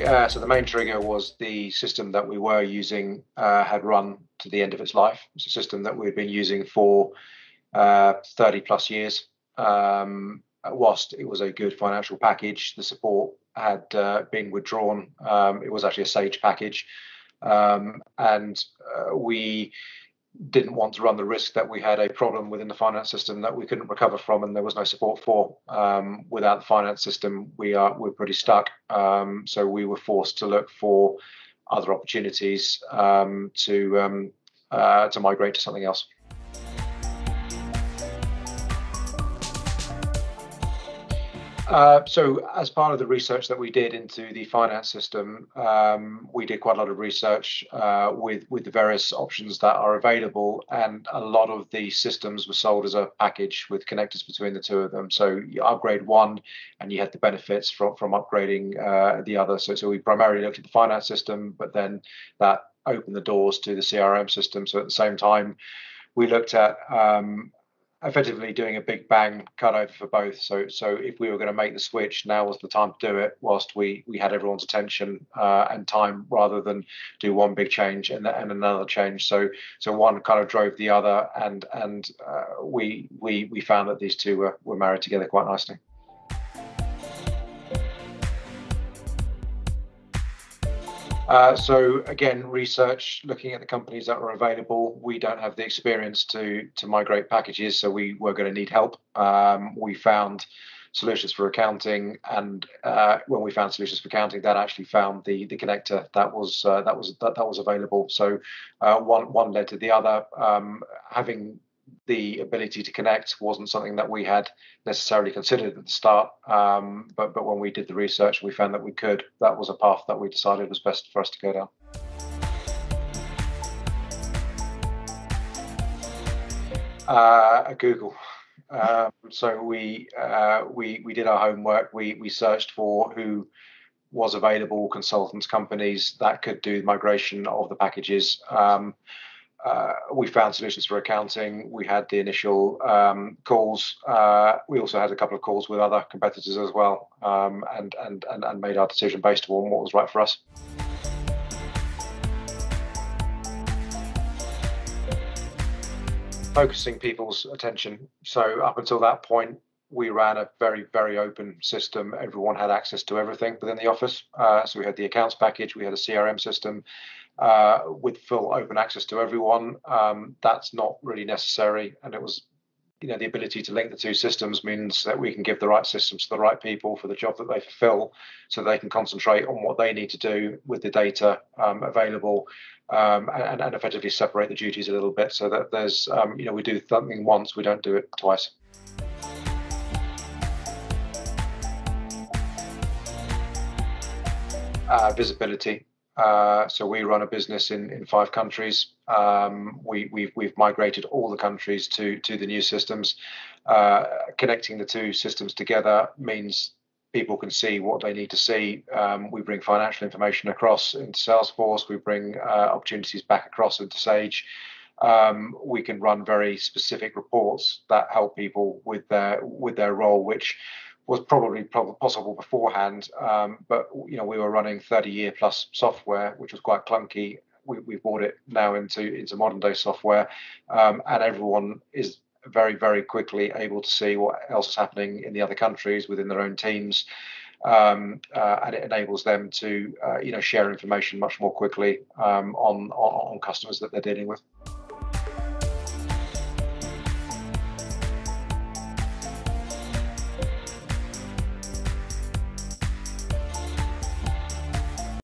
So the main trigger was the system that we were using had run to the end of its life. It's a system that we'd been using for 30 plus years. Whilst it was a good financial package, the support had been withdrawn. It was actually a Sage package, and we didn't want to run the risk that we had a problem within the finance system that we couldn't recover from, and there was no support for. Without the finance system, we're pretty stuck. So we were forced to look for other opportunities to migrate to something else. So as part of the research that we did into the finance system, we did quite a lot of research with the various options that are available, and a lot of the systems were sold as a package with connectors between the two of them. So you upgrade one and you had the benefits from upgrading the other. So we primarily looked at the finance system, but then that opened the doors to the CRM system. So at the same time, we looked at effectively doing a big bang cut over for both. So if we were going to make the switch, now was the time to do it, whilst we had everyone's attention and time, rather than do one big change and another change. So one kind of drove the other, and we found that these two were married together quite nicely. So again, research, looking at the companies that were available. We don't have the experience to migrate packages, so we were going to need help. We found solutions for accounting, and when we found solutions for accounting, that actually found the connector that was available. So one led to the other. Having the ability to connect wasn't something that we had necessarily considered at the start, but when we did the research, we found that we could. That was a path that we decided was best for us to go down. Google. So we did our homework. We searched for who was available, consultants, companies that could do the migration of the packages. We found solutions for accounting. We had the initial calls. We also had a couple of calls with other competitors as well, and made our decision based on what was right for us. Focusing people's attention. So up until that point, we ran a very, very open system. Everyone had access to everything within the office. So we had the accounts package, we had a CRM system with full open access to everyone. That's not really necessary. And it was, the ability to link the two systems means that we can give the right systems to the right people for the job that they fulfill, so they can concentrate on what they need to do with the data available, and effectively separate the duties a little bit, so that there's, we do something once, we don't do it twice. Visibility. So we run a business in 5 countries. We've migrated all the countries to the new systems. Connecting the two systems together means people can see what they need to see. We bring financial information across into Salesforce. We bring opportunities back across into Sage. We can run very specific reports that help people with their role, which was probably possible beforehand, but we were running 30-year plus software, which was quite clunky. We brought it now into modern day software, and everyone is very, very quickly able to see what else is happening in the other countries within their own teams, and it enables them to share information much more quickly on customers that they're dealing with.